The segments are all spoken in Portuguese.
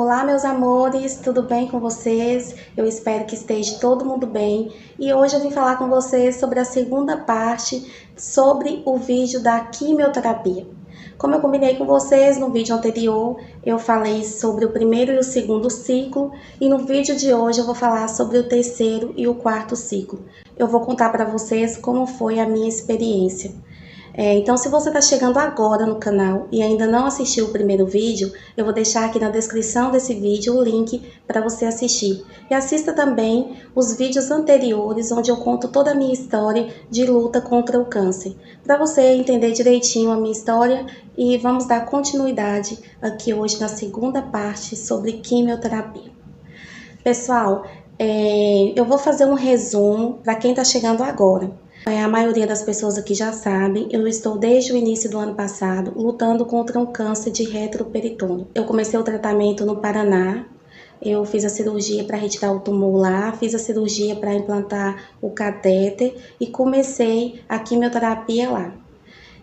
Olá, meus amores, tudo bem com vocês? Eu espero que esteja todo mundo bem. E hoje eu vim falar com vocês sobre a segunda parte, sobre o vídeo da quimioterapia. Como eu combinei com vocês no vídeo anterior, eu falei sobre o primeiro e o segundo ciclo, e no vídeo de hoje eu vou falar sobre o terceiro e o quarto ciclo. Eu vou contar para vocês como foi a minha experiência. Então, se você está chegando agora no canal e ainda não assistiu o primeiro vídeo, eu vou deixar aqui na descrição desse vídeo o link para você assistir. E assista também os vídeos anteriores, onde eu conto toda a minha história de luta contra o câncer, para você entender direitinho a minha história. E vamos dar continuidade aqui hoje na segunda parte sobre quimioterapia. Pessoal, eu vou fazer um resumo para quem está chegando agora. A maioria das pessoas aqui já sabem, eu estou desde o início do ano passado lutando contra um câncer de retroperitônio. Eu comecei o tratamento no Paraná, eu fiz a cirurgia para retirar o tumor lá, fiz a cirurgia para implantar o catéter e comecei a quimioterapia lá.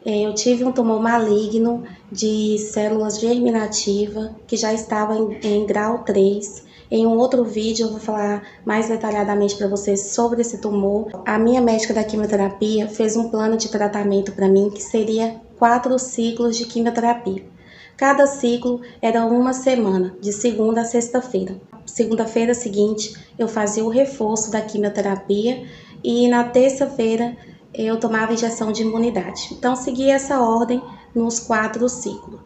Eu tive um tumor maligno de células germinativas que já estava em grau 3. Em um outro vídeo eu vou falar mais detalhadamente para vocês sobre esse tumor. A minha médica da quimioterapia fez um plano de tratamento para mim que seria 4 ciclos de quimioterapia. Cada ciclo era uma semana, de segunda a sexta-feira. Segunda-feira seguinte eu fazia o reforço da quimioterapia e na terça-feira eu tomava injeção de imunidade. Então, segui essa ordem nos 4 ciclos.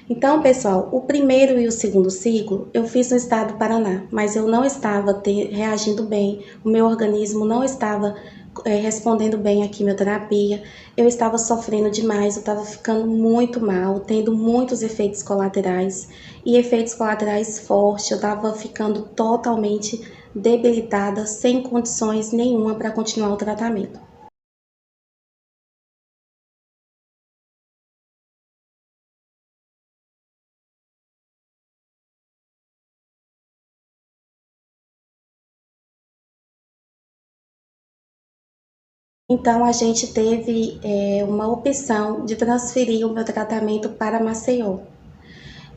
Então, pessoal, o primeiro e o segundo ciclo eu fiz no estado do Paraná, mas eu não estava reagindo bem, o meu organismo não estava respondendo bem à quimioterapia, eu estava sofrendo demais, eu estava ficando muito mal, tendo muitos efeitos colaterais e efeitos colaterais fortes, eu estava ficando totalmente debilitada, sem condições nenhuma para continuar o tratamento. Então, a gente teve uma opção de transferir o meu tratamento para Maceió.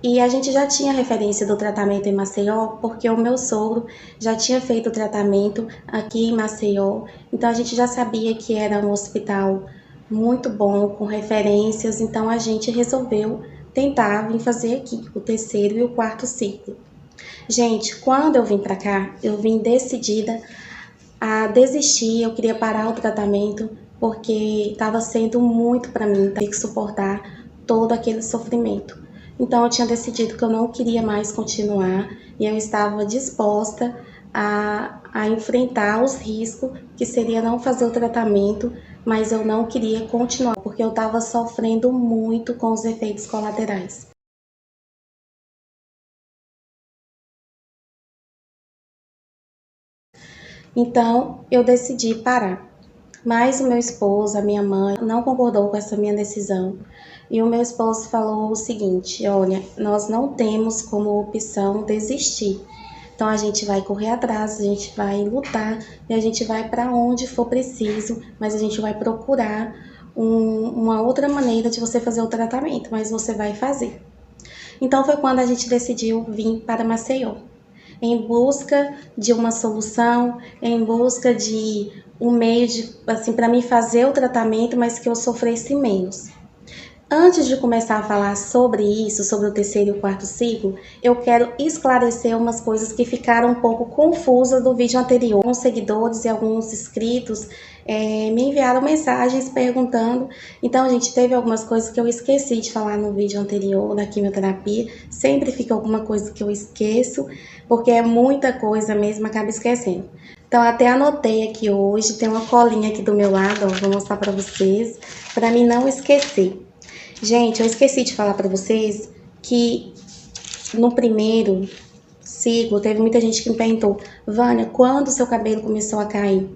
E a gente já tinha referência do tratamento em Maceió, porque o meu sogro já tinha feito o tratamento aqui em Maceió. Então, a gente já sabia que era um hospital muito bom, com referências. Então, a gente resolveu tentar vir fazer aqui o terceiro e o quarto ciclo. Gente, quando eu vim para cá, eu vim decidida a desistir, eu queria parar o tratamento porque estava sendo muito para mim ter que suportar todo aquele sofrimento. Então eu tinha decidido que eu não queria mais continuar e eu estava disposta a enfrentar os riscos que seria não fazer o tratamento, mas eu não queria continuar porque eu estava sofrendo muito com os efeitos colaterais. Então eu decidi parar. Mas o meu esposo, a minha mãe, não concordou com essa minha decisão. E o meu esposo falou o seguinte: olha, nós não temos como opção desistir. Então a gente vai correr atrás, a gente vai lutar e a gente vai para onde for preciso, mas a gente vai procurar uma outra maneira de você fazer o tratamento, mas você vai fazer. Então foi quando a gente decidiu vir para Maceió, em busca de uma solução, em busca de um meio de, assim, para mim fazer o tratamento, mas que eu sofresse menos. Antes de começar a falar sobre isso, sobre o terceiro e o quarto ciclo, eu quero esclarecer umas coisas que ficaram um pouco confusas do vídeo anterior. Alguns seguidores e alguns inscritos me enviaram mensagens perguntando. Então, gente, teve algumas coisas que eu esqueci de falar no vídeo anterior da quimioterapia. Sempre fica alguma coisa que eu esqueço, porque é muita coisa mesmo, acaba esquecendo. Então, até anotei aqui hoje, tem uma colinha aqui do meu lado, ó, vou mostrar para vocês, para mim não esquecer. Gente, eu esqueci de falar para vocês que no primeiro ciclo teve muita gente que me perguntou: Vânia, quando o seu cabelo começou a cair?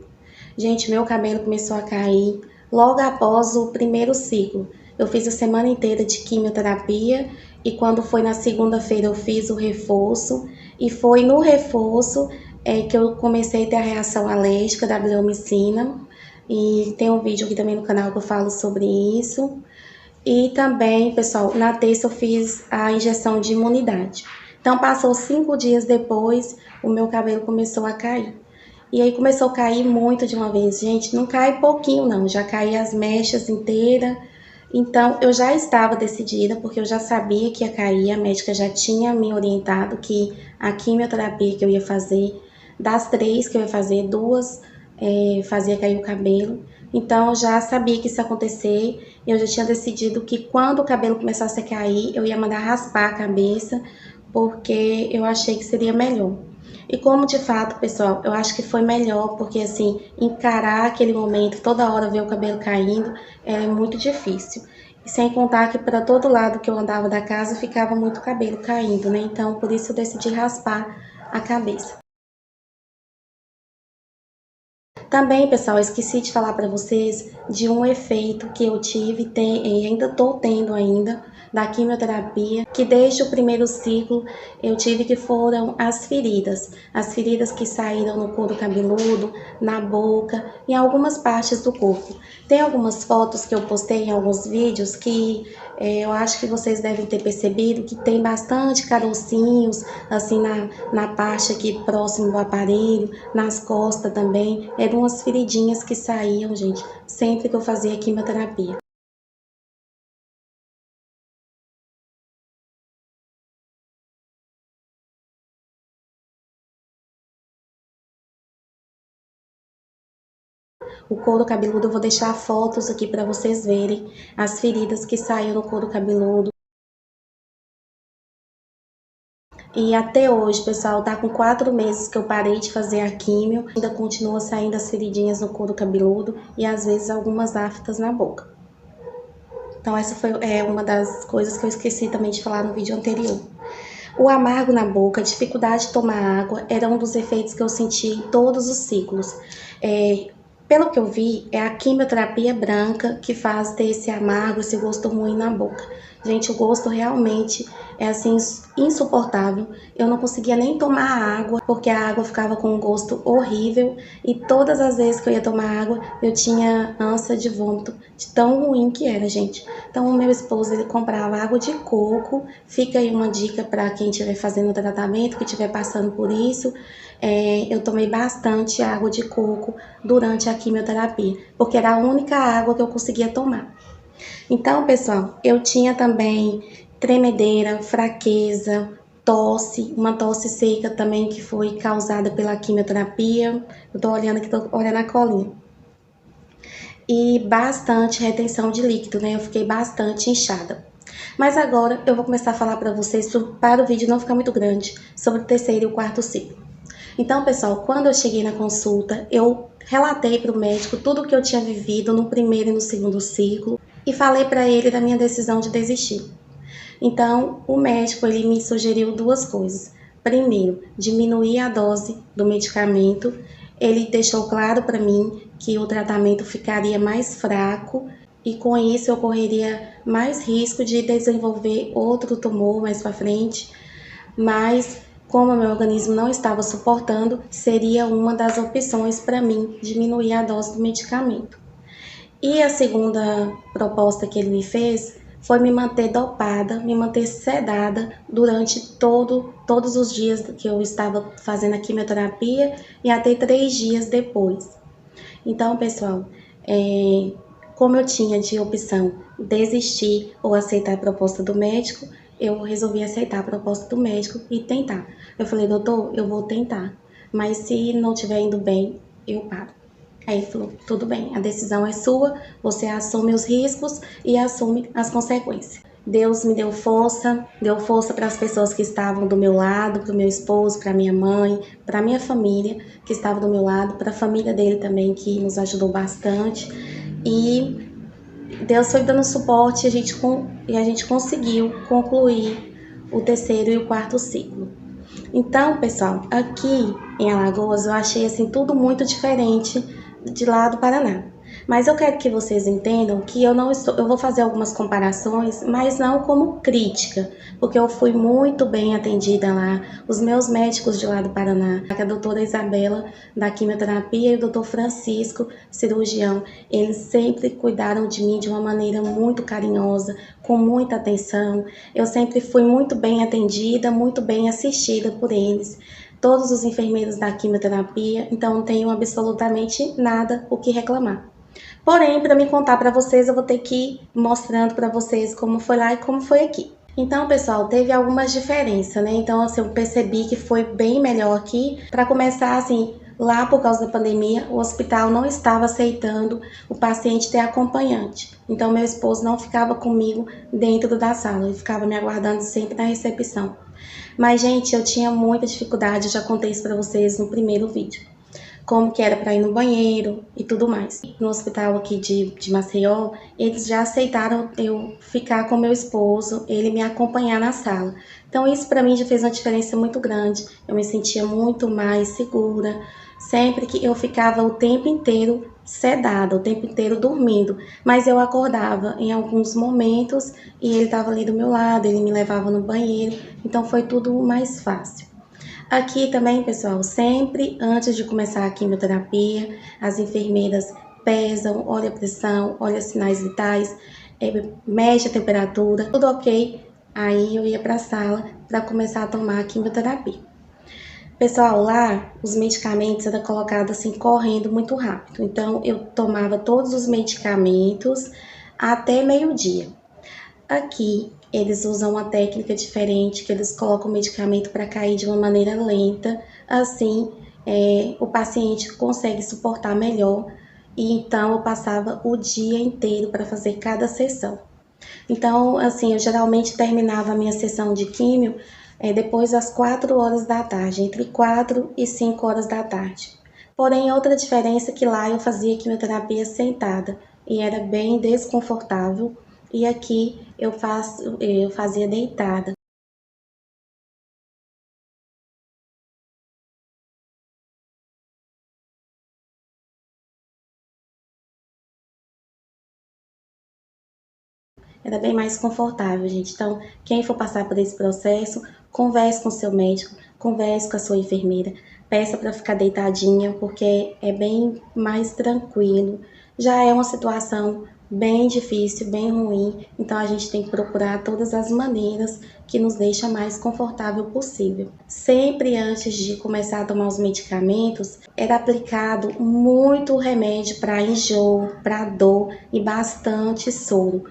Gente, meu cabelo começou a cair logo após o primeiro ciclo. Eu fiz a semana inteira de quimioterapia e quando foi na segunda-feira eu fiz o reforço. E foi no reforço que eu comecei a ter a reação alérgica da bleomicina. E tem um vídeo aqui também no canal que eu falo sobre isso. E também, pessoal, na terça eu fiz a injeção de imunidade. Então passou 5 dias depois, o meu cabelo começou a cair. E aí começou a cair muito de uma vez. Gente, não cai pouquinho não, já caí as mechas inteiras. Então eu já estava decidida, porque eu já sabia que ia cair, a médica já tinha me orientado que a quimioterapia que eu ia fazer, das 3 que eu ia fazer, 2 fazia cair o cabelo. Então eu já sabia que isso ia acontecer, eu já tinha decidido que quando o cabelo começasse a cair, eu ia mandar raspar a cabeça, porque eu achei que seria melhor. E como de fato, pessoal, eu acho que foi melhor, porque assim, encarar aquele momento, toda hora ver o cabelo caindo, é muito difícil. E sem contar que para todo lado que eu andava da casa ficava muito cabelo caindo, né? Então, por isso eu decidi raspar a cabeça. Também, pessoal, eu esqueci de falar para vocês de um efeito que eu tive e ainda estou tendo ainda da quimioterapia, que desde o primeiro ciclo eu tive, que foram as feridas que saíram no couro cabeludo, na boca, em algumas partes do corpo. Tem algumas fotos que eu postei em alguns vídeos que eu acho que vocês devem ter percebido que tem bastante carocinhos assim na parte aqui próximo do aparelho, nas costas também. Eram umas feridinhas que saíam, gente, sempre que eu fazia quimioterapia. O couro cabeludo, eu vou deixar fotos aqui para vocês verem as feridas que saíram no couro cabeludo. E até hoje, pessoal, tá com 4 meses que eu parei de fazer a químio. Ainda continua saindo as feridinhas no couro cabeludo e às vezes algumas aftas na boca. Então essa foi uma das coisas que eu esqueci também de falar no vídeo anterior. O amargo na boca, a dificuldade de tomar água, era um dos efeitos que eu senti em todos os ciclos. Pelo que eu vi, é a quimioterapia branca que faz ter esse amargo, esse gosto ruim na boca. Gente, o gosto realmente é assim insuportável. Eu não conseguia nem tomar água, porque a água ficava com um gosto horrível. E todas as vezes que eu ia tomar água, eu tinha ânsia de vômito, de tão ruim que era, gente. Então, o meu esposo, ele comprava água de coco. Fica aí uma dica para quem estiver fazendo tratamento, que estiver passando por isso. Eu tomei bastante água de coco durante a quimioterapia, porque era a única água que eu conseguia tomar. Então, pessoal, eu tinha também tremedeira, fraqueza, tosse, uma tosse seca também que foi causada pela quimioterapia. Eu tô olhando aqui, tô olhando a colinha. E bastante retenção de líquido, né? Eu fiquei bastante inchada. Mas agora eu vou começar a falar para vocês, para o vídeo não ficar muito grande, sobre o terceiro e o quarto ciclo. Então, pessoal, quando eu cheguei na consulta, eu relatei para o médico tudo o que eu tinha vivido no primeiro e no segundo ciclo e falei para ele da minha decisão de desistir. Então, o médico, ele me sugeriu 2 coisas. Primeiro, diminuir a dose do medicamento. Ele deixou claro para mim que o tratamento ficaria mais fraco e com isso eu correria mais risco de desenvolver outro tumor mais para frente, mas como o meu organismo não estava suportando, seria uma das opções para mim diminuir a dose do medicamento. E a segunda proposta que ele me fez foi me manter dopada, me manter sedada durante todos os dias que eu estava fazendo a quimioterapia e até 3 dias depois. Então, pessoal, como eu tinha de opção desistir ou aceitar a proposta do médico, eu resolvi aceitar a proposta do médico e tentar. Eu falei, doutor, eu vou tentar, mas se não estiver indo bem, eu paro. Aí ele falou, tudo bem, a decisão é sua, você assume os riscos e assume as consequências. Deus me deu força para as pessoas que estavam do meu lado, para o meu esposo, para minha mãe, para a minha família que estava do meu lado, para a família dele também, que nos ajudou bastante. E Deus foi dando suporte e a gente conseguiu concluir o terceiro e o quarto ciclo. Então, pessoal, aqui em Alagoas eu achei assim tudo muito diferente de lá do Paraná. Mas eu quero que vocês entendam que eu vou fazer algumas comparações, mas não como crítica, porque eu fui muito bem atendida lá. Os meus médicos de lá do Paraná, a doutora Isabela da quimioterapia e o doutor Francisco, cirurgião, eles sempre cuidaram de mim de uma maneira muito carinhosa, com muita atenção. Eu sempre fui muito bem atendida, muito bem assistida por eles. Todos os enfermeiros da quimioterapia, então não tenho absolutamente nada o que reclamar. Porém, para me contar para vocês, eu vou ter que ir mostrando para vocês como foi lá e como foi aqui. Então, pessoal, teve algumas diferenças, né? Então, assim, eu percebi que foi bem melhor aqui. Para começar, assim, lá por causa da pandemia, o hospital não estava aceitando o paciente ter acompanhante. Então, meu esposo não ficava comigo dentro da sala, ele ficava me aguardando sempre na recepção. Mas, gente, eu tinha muita dificuldade, eu já contei isso para vocês no primeiro vídeo. Como que era para ir no banheiro e tudo mais. No hospital aqui de Maceió, eles já aceitaram eu ficar com meu esposo, ele me acompanhar na sala. Então isso para mim já fez uma diferença muito grande. Eu me sentia muito mais segura. Sempre que eu ficava o tempo inteiro sedada, o tempo inteiro dormindo, mas eu acordava em alguns momentos e ele estava ali do meu lado, ele me levava no banheiro, então foi tudo mais fácil. Aqui também, pessoal, sempre antes de começar a quimioterapia, as enfermeiras pesam, olham a pressão, olham os sinais vitais, mede a temperatura, tudo ok. Aí eu ia para a sala para começar a tomar a quimioterapia. Pessoal, lá os medicamentos eram colocados assim, correndo muito rápido. Então, eu tomava todos os medicamentos até meio-dia. Aqui, eles usam uma técnica diferente, que eles colocam o medicamento para cair de uma maneira lenta, assim o paciente consegue suportar melhor, e então eu passava o dia inteiro para fazer cada sessão. Então, assim, eu geralmente terminava a minha sessão de químio depois das 4 horas da tarde, entre 4 e 5 horas da tarde. Porém, outra diferença é que lá eu fazia quimioterapia sentada, e era bem desconfortável, e aqui eu fazia deitada. Era bem mais confortável, gente. Então, quem for passar por esse processo, converse com seu médico, converse com a sua enfermeira, peça para ficar deitadinha, porque é bem mais tranquilo. Já é uma situação bem difícil, bem ruim, então a gente tem que procurar todas as maneiras que nos deixa mais confortável possível. Sempre antes de começar a tomar os medicamentos, era aplicado muito remédio para enjoo, para dor e bastante soro.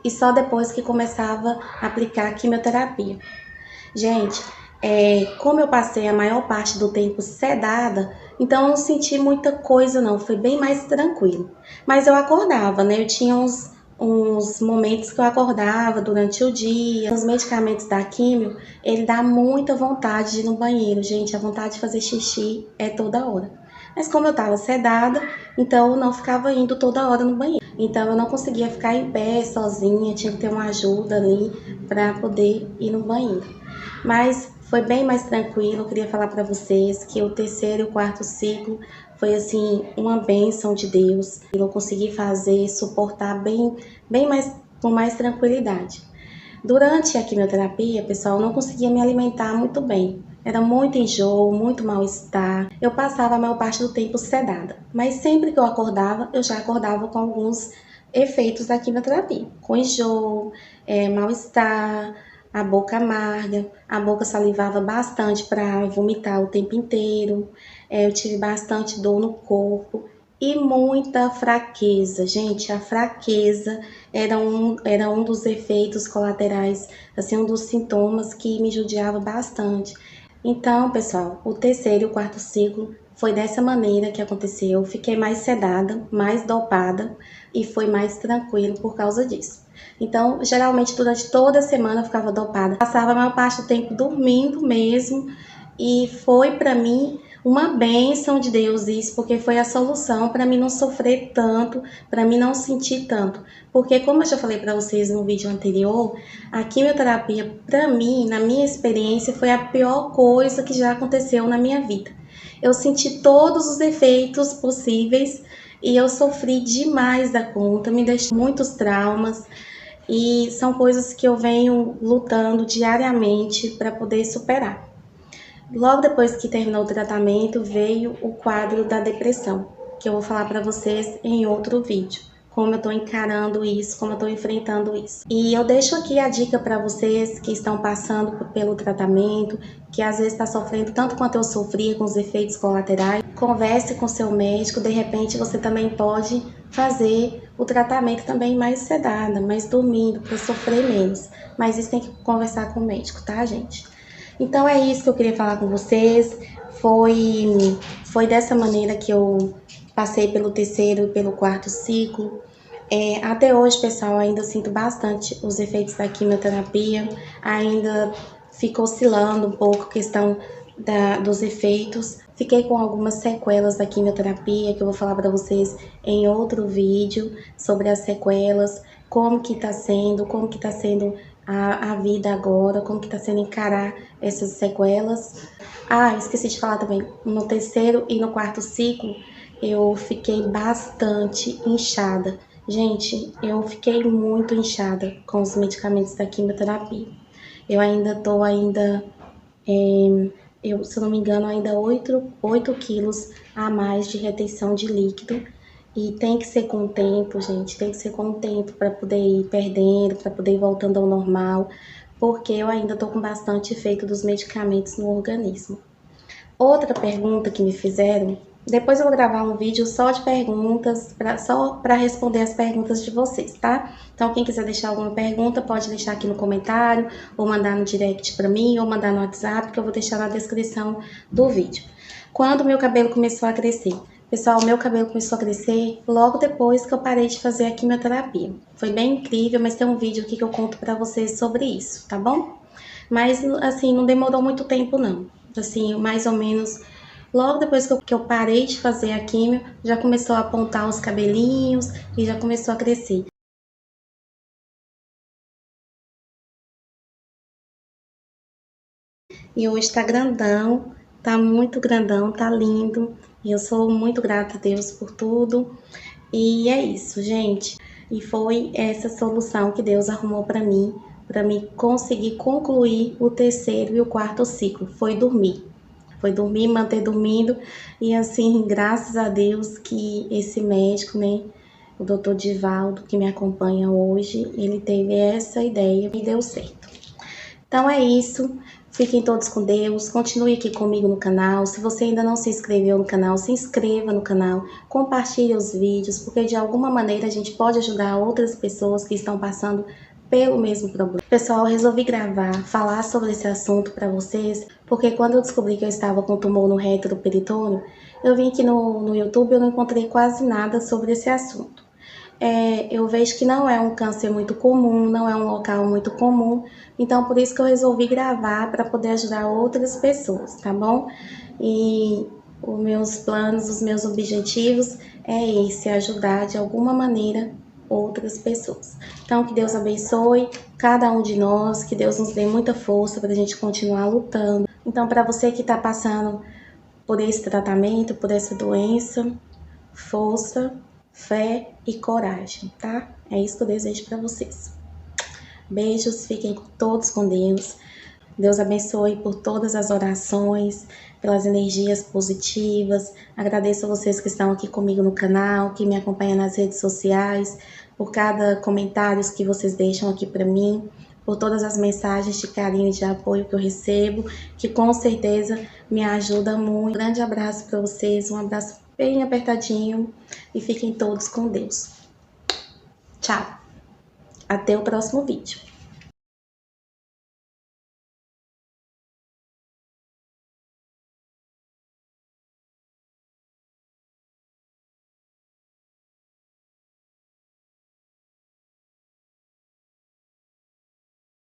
E só depois que começava a aplicar a quimioterapia. Gente, como eu passei a maior parte do tempo sedada, então eu não senti muita coisa não, foi bem mais tranquilo. Mas eu acordava, né? Eu tinha uns momentos que eu acordava durante o dia. Os medicamentos da quimio, ele dá muita vontade de ir no banheiro, gente. A vontade de fazer xixi é toda hora. Mas como eu estava sedada, então eu não ficava indo toda hora no banheiro. Então eu não conseguia ficar em pé sozinha, tinha que ter uma ajuda ali para poder ir no banheiro. Mas foi bem mais tranquilo. Eu queria falar para vocês que o terceiro e o quarto ciclo foi assim uma bênção de Deus. Eu consegui fazer, suportar bem mais com mais tranquilidade. Durante a quimioterapia, pessoal, eu não conseguia me alimentar muito bem. Era muito enjoo, muito mal-estar. Eu passava a maior parte do tempo sedada. Mas sempre que eu acordava, eu já acordava com alguns efeitos da quimioterapia. Com enjoo, mal-estar, a boca amarga, a boca salivava bastante para vomitar o tempo inteiro. Eu tive bastante dor no corpo e muita fraqueza. Gente, a fraqueza era um dos efeitos colaterais, assim, um dos sintomas que me judiava bastante. Então, pessoal, o terceiro e o quarto ciclo foi dessa maneira que aconteceu. Eu fiquei mais sedada, mais dopada e foi mais tranquilo por causa disso. Então, geralmente, durante toda a semana eu ficava dopada. Passava a maior parte do tempo dormindo mesmo e foi para mim uma bênção de Deus isso, porque foi a solução para mim não sofrer tanto, para mim não sentir tanto. Porque como eu já falei para vocês no vídeo anterior, a quimioterapia para mim, na minha experiência, foi a pior coisa que já aconteceu na minha vida. Eu senti todos os efeitos possíveis e eu sofri demais da conta, me deixou muitos traumas e são coisas que eu venho lutando diariamente para poder superar. Logo depois que terminou o tratamento, veio o quadro da depressão, que eu vou falar para vocês em outro vídeo. Como eu tô encarando isso, como eu tô enfrentando isso. E eu deixo aqui a dica para vocês que estão passando pelo tratamento, que às vezes está sofrendo tanto quanto eu sofria com os efeitos colaterais. Converse com seu médico, de repente você também pode fazer o tratamento também mais sedada, mais dormindo, para sofrer menos. Mas isso tem que conversar com o médico, tá, gente? Então é isso que eu queria falar com vocês. Foi dessa maneira que eu passei pelo terceiro e pelo quarto ciclo. Até hoje, pessoal, ainda sinto bastante os efeitos da quimioterapia. Ainda fico oscilando um pouco a questão dos efeitos. Fiquei com algumas sequelas da quimioterapia que eu vou falar para vocês em outro vídeo sobre as sequelas, como que tá sendo a vida agora, como que tá sendo encarar essas sequelas. Esqueci de falar também, no terceiro e no quarto ciclo, eu fiquei bastante inchada. Gente, eu fiquei muito inchada com os medicamentos da quimioterapia. Eu ainda tô, se eu não me engano, ainda 8 quilos a mais de retenção de líquido. E tem que ser com o tempo, gente, tem que ser com o tempo para poder ir perdendo, para poder ir voltando ao normal, porque eu ainda tô com bastante efeito dos medicamentos no organismo. Outra pergunta que me fizeram, depois eu vou gravar um vídeo só de perguntas, só para responder as perguntas de vocês, tá? Então quem quiser deixar alguma pergunta pode deixar aqui no comentário, ou mandar no direct para mim, ou mandar no WhatsApp, que eu vou deixar na descrição do vídeo. Quando meu cabelo começou a crescer? Pessoal, meu cabelo começou a crescer logo depois que eu parei de fazer a quimioterapia. Foi bem incrível, mas tem um vídeo aqui que eu conto pra vocês sobre isso, tá bom? Mas, assim, não demorou muito tempo, não. Assim, mais ou menos, logo depois que eu parei de fazer a quimio, já começou a apontar os cabelinhos e já começou a crescer. E hoje tá grandão, tá muito grandão, tá lindo. E eu sou muito grata a Deus por tudo. E é isso, gente. E foi essa solução que Deus arrumou para mim conseguir concluir o terceiro e o quarto ciclo. Foi dormir. Foi dormir, manter dormindo. E assim, graças a Deus que esse médico, né, o Dr. Divaldo, que me acompanha hoje, ele teve essa ideia e deu certo. Então é isso. Fiquem todos com Deus, continue aqui comigo no canal. Se você ainda não se inscreveu no canal, se inscreva no canal, compartilhe os vídeos, porque de alguma maneira a gente pode ajudar outras pessoas que estão passando pelo mesmo problema. Pessoal, eu resolvi falar sobre esse assunto para vocês, porque quando eu descobri que eu estava com tumor no reto do peritônio, eu vim aqui no YouTube e eu não encontrei quase nada sobre esse assunto. Eu vejo que não é um câncer muito comum, não é um local muito comum, então por isso que eu resolvi gravar para poder ajudar outras pessoas, tá bom? E os meus planos, os meus objetivos é esse, ajudar de alguma maneira outras pessoas. Então que Deus abençoe cada um de nós, que Deus nos dê muita força para a gente continuar lutando. Então para você que está passando por esse tratamento, por essa doença, força, fé e coragem, tá? É isso que eu desejo para vocês. Beijos, fiquem todos com Deus. Deus abençoe por todas as orações, pelas energias positivas. Agradeço a vocês que estão aqui comigo no canal, que me acompanham nas redes sociais, por cada comentário que vocês deixam aqui para mim, por todas as mensagens de carinho e de apoio que eu recebo, que com certeza me ajuda muito. Um grande abraço para vocês, um abraço bem apertadinho e fiquem todos com Deus. Tchau! Até o próximo vídeo.